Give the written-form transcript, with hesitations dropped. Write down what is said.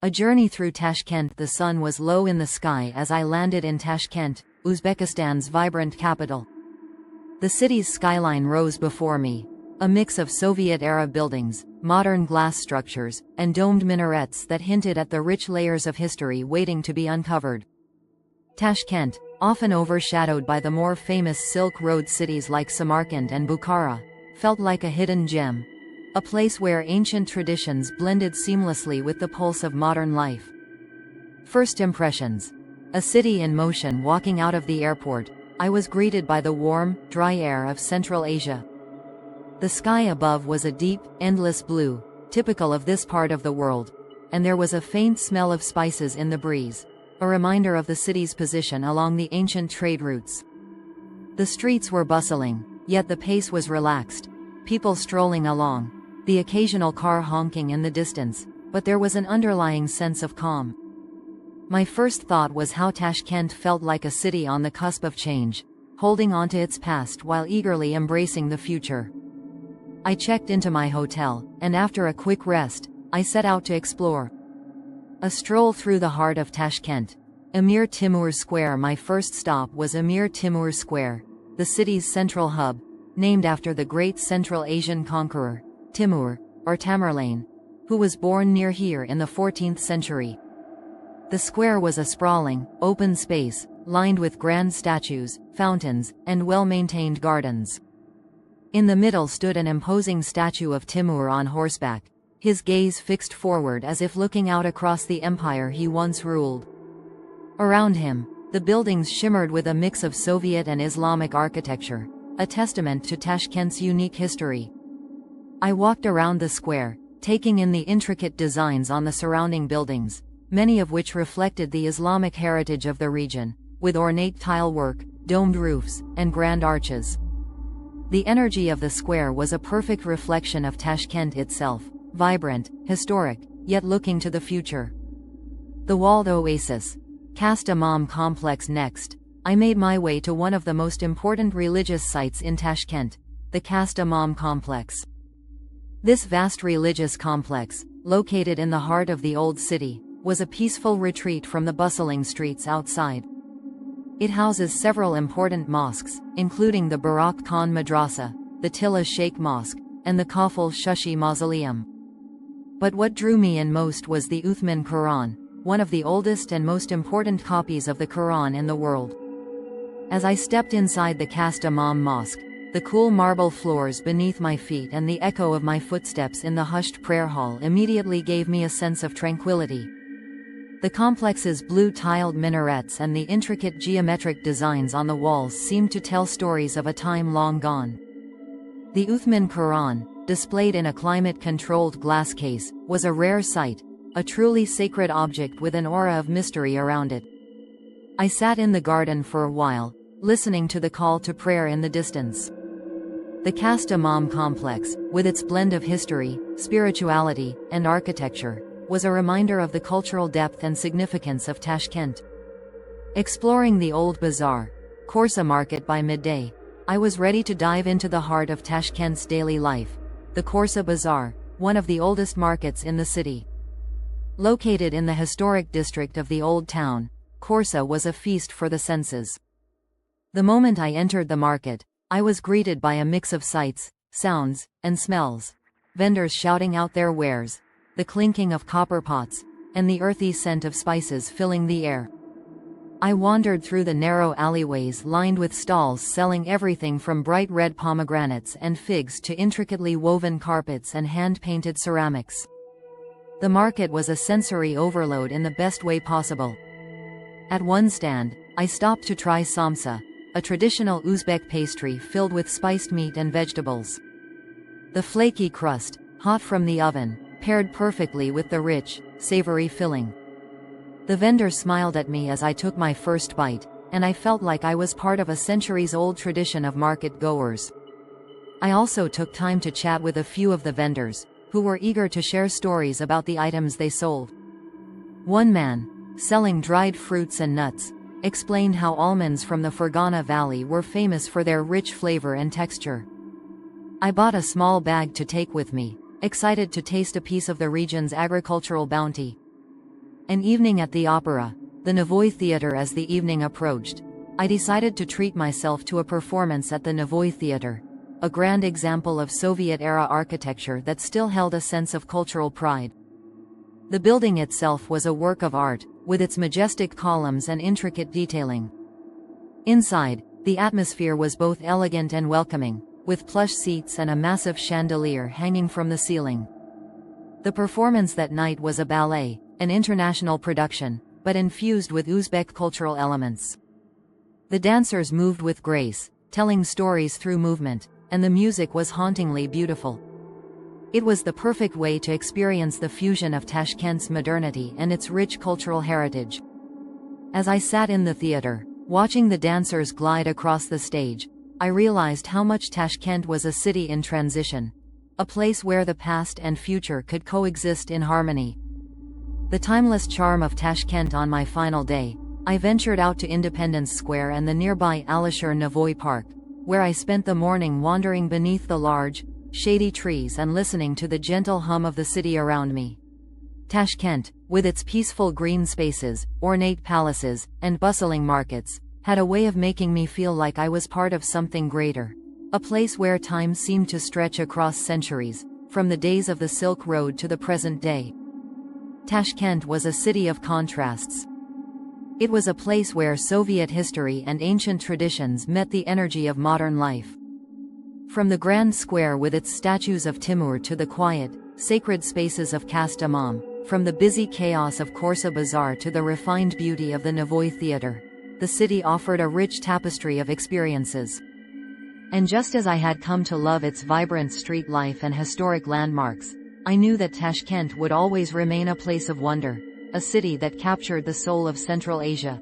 A journey through Tashkent. The sun was low in the sky as I landed in Tashkent, Uzbekistan's vibrant capital. The city's skyline rose before me, a mix of Soviet-era buildings, modern glass structures, and domed minarets that hinted at the rich layers of history waiting to be uncovered. Tashkent, often overshadowed by the more famous Silk Road cities like Samarkand and Bukhara, felt like a hidden gem, a place where ancient traditions blended seamlessly with the pulse of modern life. First impressions. A city in motion. Walking out of the airport, I was greeted by the warm, dry air of Central Asia. The sky above was a deep, endless blue, typical of this part of the world, and there was a faint smell of spices in the breeze, a reminder of the city's position along the ancient trade routes. The streets were bustling, yet the pace was relaxed, people strolling along, the occasional car honking in the distance, but there was an underlying sense of calm. My first thought was how Tashkent felt like a city on the cusp of change, holding onto its past while eagerly embracing the future. I checked into my hotel, and after a quick rest, I set out to explore. A stroll through the heart of Tashkent, Emir Timur Square. My first stop was Emir Timur Square, the city's central hub, named after the great Central Asian conqueror, Timur, or Tamerlane, who was born near here in the 14th century. The square was a sprawling, open space, lined with grand statues, fountains, and well-maintained gardens. In the middle stood an imposing statue of Timur on horseback, his gaze fixed forward as if looking out across the empire he once ruled. Around him, the buildings shimmered with a mix of Soviet and Islamic architecture, a testament to Tashkent's unique history. I walked around the square, taking in the intricate designs on the surrounding buildings, many of which reflected the Islamic heritage of the region, with ornate tile work, domed roofs, and grand arches. The energy of the square was a perfect reflection of Tashkent itself, vibrant, historic, yet looking to the future. The walled oasis, Kast Imam complex. Next, I made my way to one of the most important religious sites in Tashkent, the Kast Imam complex. This vast religious complex, located in the heart of the old city, was a peaceful retreat from the bustling streets outside. It houses several important mosques, including the Barak Khan Madrasa, the Tilla Sheikh Mosque, and the Kafal Shushi Mausoleum. But what drew me in most was the Uthman Quran, one of the oldest and most important copies of the Quran in the world. As I stepped inside the Kast Imam Mosque, the cool marble floors beneath my feet and the echo of my footsteps in the hushed prayer hall immediately gave me a sense of tranquility. The complex's blue-tiled minarets and the intricate geometric designs on the walls seemed to tell stories of a time long gone. The Uthman Quran, displayed in a climate-controlled glass case, was a rare sight, a truly sacred object with an aura of mystery around it. I sat in the garden for a while, listening to the call to prayer in the distance. The Kast Imam complex, with its blend of history, spirituality, and architecture, was a reminder of the cultural depth and significance of Tashkent. Exploring the old bazaar, Korsa market by midday, I was ready to dive into the heart of Tashkent's daily life, the Korsa Bazaar, one of the oldest markets in the city. Located in the historic district of the Old Town, Korsa was a feast for the senses. The moment I entered the market, I was greeted by a mix of sights, sounds, and smells. Vendors shouting out their wares, the clinking of copper pots, and the earthy scent of spices filling the air. I wandered through the narrow alleyways lined with stalls selling everything from bright red pomegranates and figs to intricately woven carpets and hand-painted ceramics. The market was a sensory overload in the best way possible. At one stand, I stopped to try samsa, a traditional Uzbek pastry filled with spiced meat and vegetables. The flaky crust, hot from the oven, paired perfectly with the rich, savory filling. The vendor smiled at me as I took my first bite, and I felt like I was part of a centuries-old tradition of market goers. I also took time to chat with a few of the vendors, who were eager to share stories about the items they sold. One man, selling dried fruits and nuts, explained how almonds from the Fergana Valley were famous for their rich flavor and texture. I bought a small bag to take with me, excited to taste a piece of the region's agricultural bounty. An evening at the opera, the Navoy Theatre. As the evening approached, I decided to treat myself to a performance at the Navoy Theatre, a grand example of Soviet-era architecture that still held a sense of cultural pride. The building itself was a work of art, with its majestic columns and intricate detailing. Inside, the atmosphere was both elegant and welcoming, with plush seats and a massive chandelier hanging from the ceiling. The performance that night was a ballet, an international production, but infused with Uzbek cultural elements. The dancers moved with grace, telling stories through movement, and the music was hauntingly beautiful. It was the perfect way to experience the fusion of Tashkent's modernity and its rich cultural heritage. As I sat in the theater, watching the dancers glide across the stage, I realized how much Tashkent was a city in transition, a place where the past and future could coexist in harmony. The timeless charm of Tashkent. On my final day, I ventured out to Independence Square and the nearby Alisher Navoy Park, where I spent the morning wandering beneath the large, shady trees and listening to the gentle hum of the city around me. Tashkent, with its peaceful green spaces, ornate palaces, and bustling markets, had a way of making me feel like I was part of something greater, a place where time seemed to stretch across centuries, from the days of the Silk Road to the present day. Tashkent was a city of contrasts. It was a place where Soviet history and ancient traditions met the energy of modern life. From the grand square with its statues of Timur to the quiet, sacred spaces of Kast Imam, from the busy chaos of Korsa Bazaar to the refined beauty of the Navoy Theatre, the city offered a rich tapestry of experiences. And just as I had come to love its vibrant street life and historic landmarks, I knew that Tashkent would always remain a place of wonder, a city that captured the soul of Central Asia.